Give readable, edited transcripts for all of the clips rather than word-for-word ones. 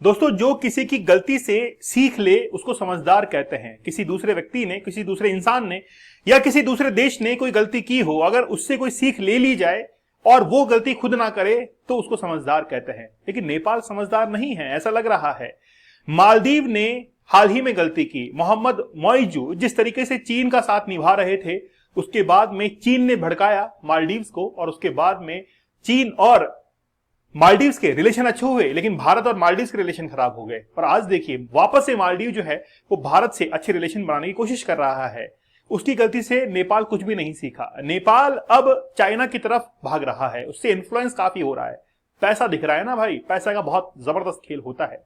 दोस्तों, जो किसी की गलती से सीख ले उसको समझदार कहते हैं। किसी दूसरे व्यक्ति ने, किसी दूसरे इंसान ने या किसी दूसरे देश ने कोई गलती की हो, अगर उससे कोई सीख ले ली जाए और वो गलती खुद ना करे तो उसको समझदार कहते हैं। लेकिन नेपाल समझदार नहीं है, ऐसा लग रहा है। मालदीव ने हाल ही में गलती की। मोहम्मद मोइजू जिस तरीके से चीन का साथ निभा रहे थे, उसके बाद में चीन ने भड़काया मालदीव्स को और उसके बाद में चीन और मालदीव्स के रिलेशन अच्छे हुए, लेकिन भारत और मालदीव्स के रिलेशन खराब हो गए। और आज देखिए वापस से मालदीव जो है वो भारत से अच्छे रिलेशन बनाने की कोशिश कर रहा है। उसकी गलती से नेपाल कुछ भी नहीं सीखा। नेपाल अब चाइना की तरफ भाग रहा है, उससे इन्फ्लुएंस काफी हो रहा है। पैसा दिख रहा है ना भाई, पैसा का बहुत जबरदस्त खेल होता है।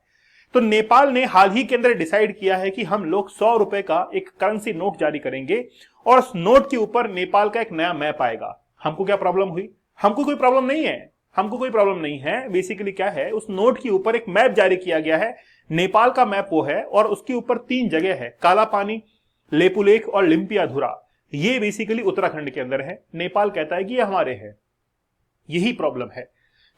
तो नेपाल ने हाल ही के अंदर डिसाइड किया है कि हम लोग 100 रुपए का एक करेंसी नोट जारी करेंगे और उस नोट के ऊपर नेपाल का एक नया मैप आएगा। हमको क्या प्रॉब्लम हुई? हमको कोई प्रॉब्लम नहीं है, हमको कोई प्रॉब्लम नहीं है। बेसिकली क्या है, उस नोट के ऊपर एक मैप जारी किया गया है। नेपाल का मैप वो है और उसके ऊपर 3 जगह है, काला पानी, लेपुलेख और लिम्पियाधुरा। ये बेसिकली उत्तराखंड के अंदर है। नेपाल कहता है कि ये हमारे हैं, यही प्रॉब्लम है।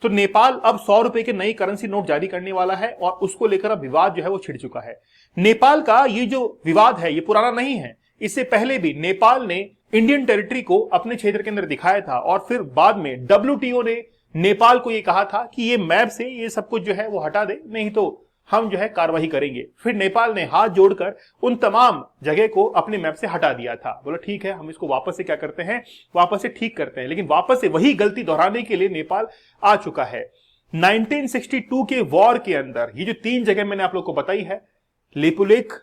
तो नेपाल अब 100 रुपए के नई करेंसी नोट जारी करने वाला है और उसको लेकर अब विवाद जो है वो छिड़ चुका है। नेपाल का ये जो विवाद है ये पुराना नहीं है। इससे पहले भी नेपाल ने इंडियन टेरिटरी को अपने क्षेत्र के अंदर दिखाया था और फिर बाद में डब्ल्यूटीओ ने नेपाल को ये कहा था कि ये मैप से ये सब कुछ जो है वो हटा दे, नहीं तो हम जो है कार्रवाई करेंगे। फिर नेपाल ने हाथ जोड़कर उन तमाम जगह को अपने मैप से हटा दिया था। बोला ठीक है, हम इसको वापस से क्या करते हैं, वापस से ठीक करते हैं। लेकिन वापस से वही गलती दोहराने के लिए नेपाल आ चुका है। 1962 के वॉर के अंदर ये जो 3 जगह मैंने आप लोग को बताई है, लेपुलेख,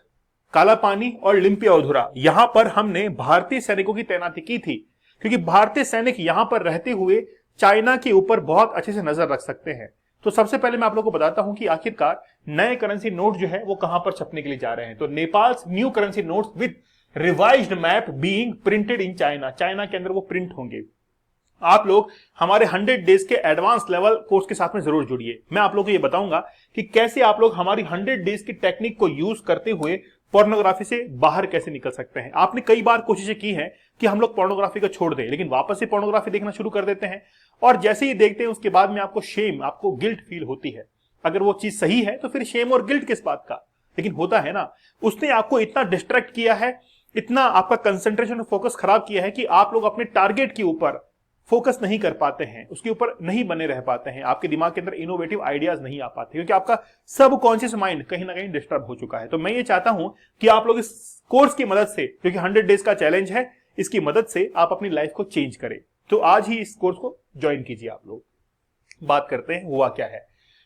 काला पानी और लिम्पियाधुरा, यहां पर हमने भारतीय सैनिकों की तैनाती की थी, क्योंकि भारतीय सैनिक यहां पर रहते हुए चाइना के ऊपर बहुत अच्छे से नजर रख सकते हैं। तो सबसे पहले मैं आप लोगों को बताता हूं कि आखिरकार नए करेंसी नोट जो है वो कहां पर छपने के लिए जा रहे हैं। तो Nepal new currency notes with revised map being printed in China, China के अंदर वो प्रिंट होंगे। आप लोग हमारे 100 डेज के एडवांस लेवल कोर्स के साथ में जरूर जुड़िए। मैं आप लोगों को ये बताऊंगा कि कैसे आप लोग हमारी 100 डेज की टेक्निक को यूज करते हुए पोर्नोग्राफी से बाहर कैसे निकल सकते हैं। आपने कई बार कोशिशें की है कि हम लोग पोर्नोग्राफी को छोड़ दें, लेकिन वापस से पोर्नोग्राफी देखना शुरू कर देते हैं और जैसे ही देखते हैं उसके बाद में आपको शेम, आपको गिल्ट फील होती है। अगर वो चीज सही है तो फिर शेम और गिल्ट किस बात का? लेकिन होता है ना, उसने आपको इतना डिस्ट्रैक्ट किया है, इतना आपका कंसंट्रेशन और फोकस खराब किया है कि आप लोग अपने टारगेट के ऊपर फोकस नहीं कर पाते हैं, उसके ऊपर नहीं बने रह पाते हैं। आपके दिमाग के अंदर इनोवेटिव आइडियाज नहीं आ पाते क्योंकि आपका सबकॉन्शियस माइंड कहीं ना कहीं डिस्टर्ब हो चुका है। तो मैं ये चाहता हूं कि आप लोग इस कोर्स की मदद से, जो कि 100 डेज का चैलेंज है, इसकी मदद से आप अपनी लाइफ को चेंज करें। तो आज ही इस कोर्स को ज्वाइन कीजिए। आप लोग बात करते हैं हुआ क्या है।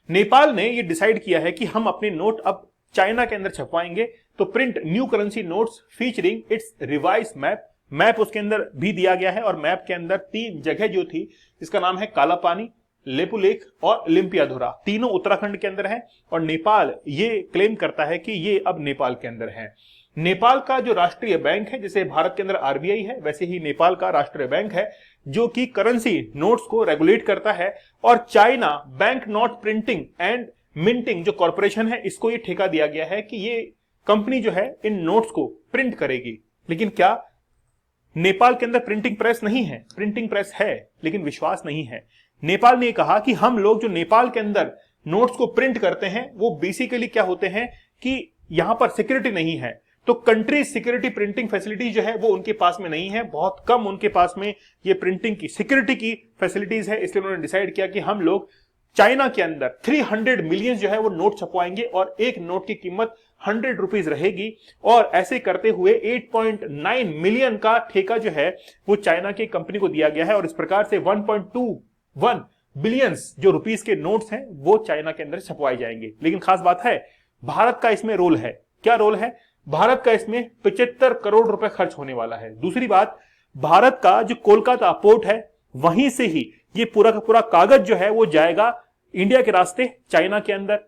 नेपाल ने ये डिसाइड किया है कि हम अपने नोट अब चाइना के अंदर छपवाएंगे। तो print new currency notes featuring it's revise map उसके अंदर भी दिया गया है। और मैप के अंदर 3 जगह जो थी, जिसका नाम है काला पानी, लेपुलेख और लिम्पियाधुरा, तीनों उत्तराखंड के अंदर है। और नेपाल ये क्लेम करता है कि ये अब नेपाल के अंदर है। नेपाल का जो राष्ट्रीय बैंक है, जैसे भारत के अंदर आरबीआई है, वैसे ही नेपाल का राष्ट्रीय बैंक है जो कि करेंसी नोट्स को रेगुलेट करता है। और China bank note printing and minting जो कॉर्पोरेशन है, इसको ये ठेका दिया गया है कि ये कंपनी जो है इन नोट्स को प्रिंट करेगी। लेकिन क्या नेपाल के अंदर प्रिंटिंग प्रेस नहीं है? प्रिंटिंग प्रेस है, लेकिन विश्वास नहीं है। नेपाल ने कहा कि हम लोग जो नेपाल के अंदर नोट्स को प्रिंट करते हैं वो बेसिकली क्या होते हैं कि यहां पर सिक्योरिटी नहीं है। तो कंट्री सिक्योरिटी प्रिंटिंग फैसिलिटी जो है वो उनके पास में नहीं है, बहुत कम उनके पास में ये प्रिंटिंग की सिक्योरिटी की फैसिलिटीज है। इसलिए उन्होंने डिसाइड किया कि हम लोग चाइना के अंदर 300 मिलियन जो है वो नोट छपवाएंगे और एक नोट की कीमत 100 रुपीज रहेगी। और ऐसे करते हुए 8.9 मिलियन का ठेका जो है वो चाइना की कंपनी को दिया गया है। और इस प्रकार से 1.21 बिलियंस जो रुपीस के नोट्स हैं वो चाइना के अंदर छपवाए जाएंगे। लेकिन खास बात है, भारत का इसमें रोल है। क्या रोल है भारत का? इसमें 75 करोड़ रुपए खर्च होने वाला है। दूसरी बात, भारत का जो कोलकाता पोर्ट है वहीं से ही ये पूरा का पूरा कागज जो है वो जाएगा इंडिया के रास्ते चाइना के अंदर,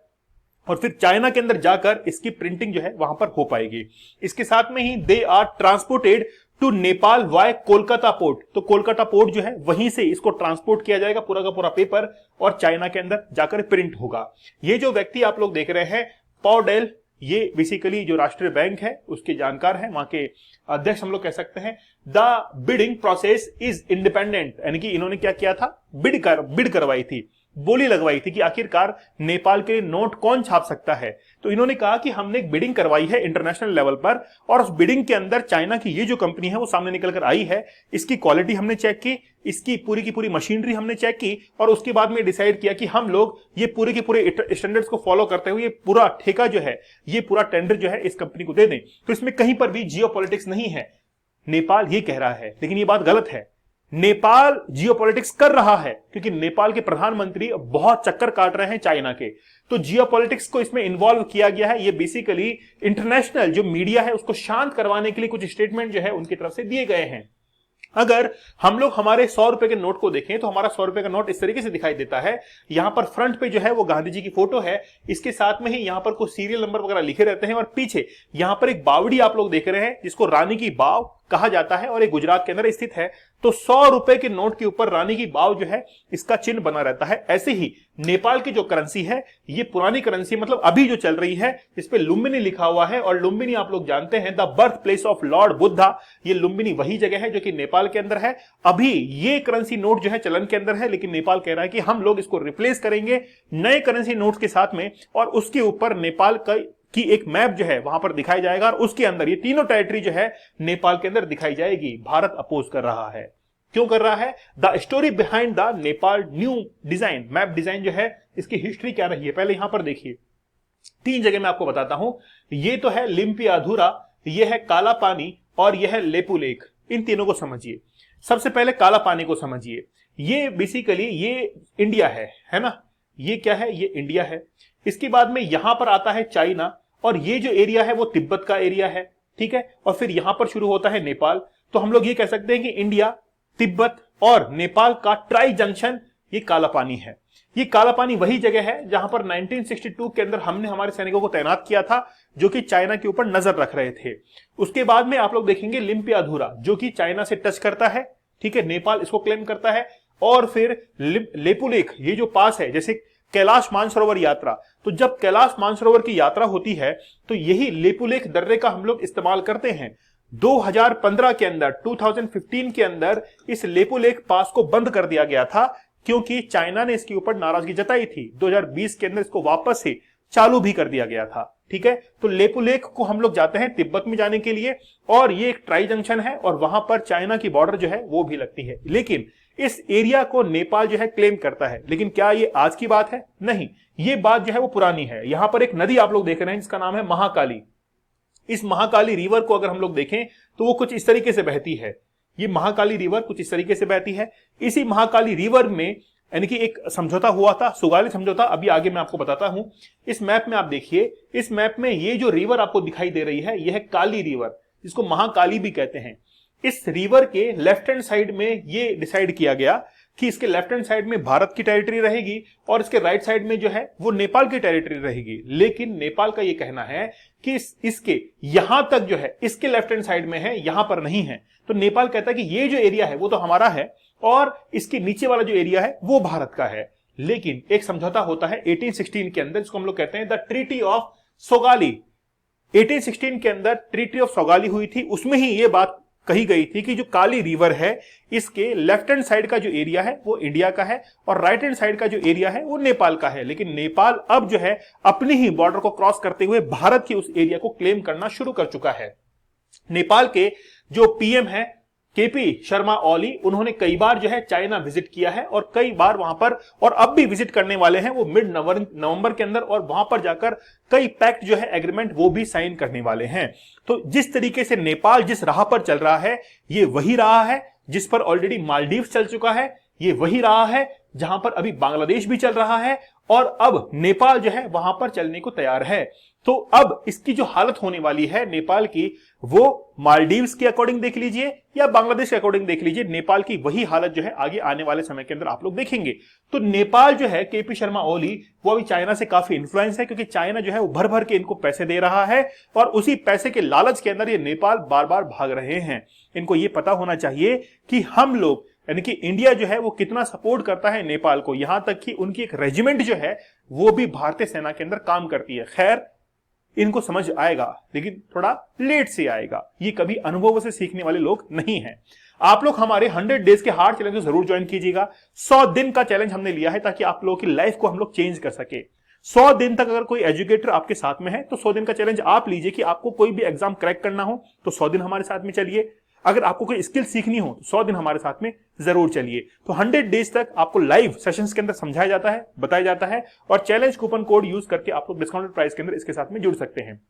और फिर चाइना के अंदर जाकर इसकी प्रिंटिंग जो है वहां पर हो पाएगी। इसके साथ में ही they are transported to Nepal via Kolkata port. तो कोलकाता पोर्ट जो है वहीं से इसको ट्रांसपोर्ट किया जाएगा, पूरा का पूरा पेपर, और चाइना के अंदर जाकर प्रिंट होगा। ये जो व्यक्ति आप लोग देख रहे हैं, पॉडेल, ये बेसिकली जो राष्ट्रीय बैंक है उसके जानकार हैं, वहां के अध्यक्ष हम लोग कह सकते हैं। The bidding process is independent, यानी कि इन्होंने क्या किया था, बिड करवाई थी। बोली लगवाई थी कि आखिरकार नेपाल के नोट कौन छाप सकता है। तो इन्होंने कहा कि हमने एक बिडिंग करवाई है इंटरनेशनल लेवल पर, और उस बिडिंग के अंदर चाइना की ये जो कंपनी है वो सामने निकल कर आई है। इसकी क्वालिटी हमने चेक की, इसकी पूरी की पूरी मशीनरी हमने चेक की, और उसके बाद में डिसाइड किया कि हम लोग ये पूरे के पूरे स्टैंडर्ड्स को फॉलो करते हुए ये पूरा ठेका जो है, ये पूरा टेंडर जो है इस कंपनी को दे दें। तो इसमें कहीं पर भी जियोपॉलिटिक्स नहीं है, नेपाल ये कह रहा है, लेकिन ये बात गलत है। नेपाल जियोपॉलिटिक्स कर रहा है क्योंकि नेपाल के प्रधानमंत्री बहुत चक्कर काट रहे हैं चाइना के। तो जियोपॉलिटिक्स को इसमें इन्वॉल्व किया गया है। ये बेसिकली इंटरनेशनल जो मीडिया है उसको शांत करवाने के लिए कुछ स्टेटमेंट जो है उनकी तरफ से दिए गए हैं। अगर हम लोग हमारे 100 रुपए के नोट को देखें तो हमारा 100 रुपए का नोट इस तरीके से दिखाई देता है। यहां पर फ्रंट पे जो है वो गांधी जी की फोटो है, इसके साथ में ही यहां पर कुछ सीरियल नंबर वगैरह लिखे रहते हैं, और पीछे यहां पर एक बावड़ी आप लोग देख रहे हैं जिसको रानी की बाव कहा जाता है, और ये गुजरात के अंदर स्थित है। तो 100 रुपए के नोट के ऊपर रानी की बाव जो है इसका चिन्ह बना रहता है। ऐसे ही नेपाल की जो करेंसी है ये पुरानी करेंसी, मतलब अभी जो चल रही है, इस पे लुम्बिनी लिखा हुआ है, और लुम्बिनी आप लोग जानते हैं the birth place of Lord Buddha. ये लुम्बिनी वही जगह है जो कि नेपाल के अंदर है। अभी ये करेंसी नोट जो है चलन के अंदर है, लेकिन नेपाल कह रहा है कि हम लोग इसको रिप्लेस करेंगे नए करेंसी नोट के साथ में, और उसके ऊपर नेपाल की एक मैप जो है वहां पर दिखाई जाएगा, और उसके अंदर ये तीनों टेरिटरी जो है नेपाल के अंदर दिखाई जाएगी। भारत अपोज कर रहा है। क्यों कर रहा है? The story behind the Nepal new design, map design जो है इसकी हिस्ट्री क्या रही है, पहले यहां पर देखिए। 3 जगह मैं आपको बताता हूं। ये तो है लिम्पियाधुरा, ये है काला पानी, और यह है लेपू लेक। इन तीनों को समझिए। सबसे पहले काला पानी को समझिए। ये बेसिकली ये इंडिया है ना? ये क्या है? ये इंडिया है। इसके बाद में यहां पर आता है चाइना, और ये जो एरिया है वो तिब्बत का एरिया है, ठीक है। और फिर यहां पर शुरू होता है नेपाल। तो हम लोग ये कह सकते हैं कि इंडिया, तिब्बत और नेपाल का ट्राई जंक्शन ये काला पानी है। ये काला पानी वही जगह है जहां पर 1962 के अंदर हमने हमारे सैनिकों को तैनात किया था, जो कि चाइना के ऊपर नजर रख रहे थे। उसके बाद में आप लोग देखेंगे लिम्पियाधुरा, जो कि चाइना से टच करता है, ठीक है, नेपाल इसको क्लेम करता है। और फिर लेपुलेख, ये जो पास है, जैसे कैलाश मानसरोवर यात्रा, तो जब कैलाश मानसरोवर की यात्रा होती है तो यही लेपुलेख दर्रे का हम लोग इस्तेमाल करते हैं। 2015 के अंदर, 2015 के अंदर इस लेपुलेख पास को बंद कर दिया गया था, क्योंकि चाइना ने इसके ऊपर नाराजगी जताई थी। 2020 के अंदर इसको वापस से चालू भी कर दिया गया था, ठीक है। तो लेपुलेख को हम लोग जाते हैं तिब्बत में जाने के लिए, और ये एक ट्राई जंक्शन है, और वहां पर चाइना की बॉर्डर जो है वो भी लगती है। लेकिन इस एरिया को नेपाल जो है क्लेम करता है। लेकिन क्या ये आज की बात है? नहीं, ये बात जो है वो पुरानी है। यहां पर एक नदी आप लोग देख रहे हैं जिसका नाम है महाकाली। इस महाकाली रिवर को अगर हम लोग देखें तो वो कुछ इस तरीके से बहती है। ये महाकाली रिवर कुछ इस तरीके से बहती है। इसी महाकाली रिवर में यानी कि एक समझौता हुआ था, सुगाली समझौता, अभी आगे मैं आपको बताता हूं। इस मैप में आप देखिए, इस मैप में ये जो रिवर आपको दिखाई दे रही है, यह है काली रिवर, जिसको महाकाली भी कहते हैं। इस रिवर के लेफ्ट हैंड साइड में ये डिसाइड किया गया कि इसके लेफ्ट हैंड साइड में भारत की टेरिटरी रहेगी, और इसके राइट साइड में जो है वो नेपाल की टेरिटरी रहेगी। लेकिन नेपाल का ये कहना है कि इसके यहां तक जो है इसके लेफ्ट हैंड साइड में है, यहां पर नहीं है। तो नेपाल कहता है कि ये जो एरिया है वो तो हमारा है, और इसके नीचे वाला जो एरिया है वो भारत का है। लेकिन एक समझौता होता है 1816 के अंदर, जिसको हम लोग कहते हैं द ट्रीटी ऑफ सोगाली। 1816 के अंदर ट्रीटी ऑफ सोगाली हुई थी। उसमें ही ये बात कही गई थी कि जो काली रिवर है इसके लेफ्ट हैंड साइड का जो एरिया है वो इंडिया का है, और राइट हैंड साइड का जो एरिया है वो नेपाल का है। लेकिन नेपाल अब जो है अपनी ही बॉर्डर को क्रॉस करते हुए भारत के उस एरिया को क्लेम करना शुरू कर चुका है। नेपाल के जो पीएम है केपी शर्मा ओली, उन्होंने कई बार जो है चाइना विजिट किया है, और कई बार वहां पर, और अब भी विजिट करने वाले हैं वो मिड नवंबर के अंदर, और वहां पर जाकर कई पैक्ट जो है एग्रीमेंट वो भी साइन करने वाले हैं। तो जिस तरीके से नेपाल जिस राह पर चल रहा है ये वही राह है जिस पर ऑलरेडी मालदीव चल चुका है, ये वही राह है जहां पर अभी बांग्लादेश भी चल रहा है, और अब नेपाल जो है वहां पर चलने को तैयार है। तो अब इसकी जो हालत होने वाली है नेपाल की, वो मालदीव्स के अकॉर्डिंग देख लीजिए या बांग्लादेश के अकॉर्डिंग देख लीजिए, नेपाल की वही हालत जो है आगे आने वाले समय के अंदर आप लोग देखेंगे। तो नेपाल जो है, केपी शर्मा ओली, वो अभी चाइना से काफी इन्फ्लुएंस है, क्योंकि चाइना जो है वो भर भर के इनको पैसे दे रहा है, और उसी पैसे के लालच के अंदर ये नेपाल बार बार भाग रहे हैं। इनको ये पता होना चाहिए कि हम लोग यानी कि इंडिया जो है वो कितना सपोर्ट करता है नेपाल को, यहां तक कि उनकी एक रेजिमेंट जो है वो भी भारतीय सेना के अंदर काम करती है। खैर, इनको समझ आएगा, लेकिन थोड़ा लेट से आएगा। ये कभी अनुभव से सीखने वाले लोग नहीं हैं। आप लोग हमारे 100 डेज के हार्ड चैलेंज को जरूर ज्वाइन कीजिएगा। 100 दिन का चैलेंज हमने लिया है ताकि आप लोगों की लाइफ को हम लोग चेंज कर सके। 100 दिन तक अगर कोई एजुकेटर आपके साथ में है तो 100 दिन का चैलेंज आप लीजिए कि आपको कोई भी एग्जाम क्रैक करना हो तो 100 दिन हमारे साथ में चलिए। अगर आपको कोई स्किल सीखनी हो तो 100 दिन हमारे साथ में जरूर चलिए। तो 100 डेज तक आपको लाइव सेशंस के अंदर समझाया जाता है, बताया जाता है, और चैलेंज कूपन कोड यूज करके आप लोग डिस्काउंटेड प्राइस के अंदर इसके साथ में जुड़ सकते हैं।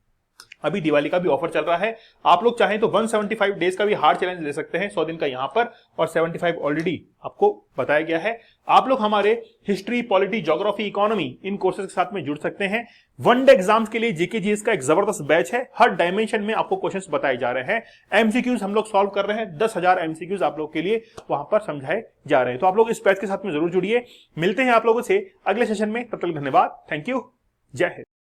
अभी दिवाली का भी ऑफर चल रहा है, आप लोग चाहें तो 175 डेज का भी हार्ड चैलेंज ले सकते हैं 100 दिन का यहां पर, और 75 ऑलरेडी आपको बताया गया है। आप लोग हमारे history, polity, geography, economy in courses के साथ में जुड़ सकते हैं। वनडे एग्जाम्स के लिए जीके जीएस का एक जबरदस्त बैच है। हर डायमेंशन में आपको क्वेश्चंस बताए जा रहे हैं। एमसीक्यूज हम लोग सॉल्व कर रहे हैं। 10,000 एमसीक्यूज आप लोग के लिए वहां पर समझाए जा रहे हैं। तो आप लोग इस बैच के साथ में जरूर जुड़िए। मिलते हैं आप लोगों से अगले सेशन में, तब तक धन्यवाद। Thank you. जय हिंद।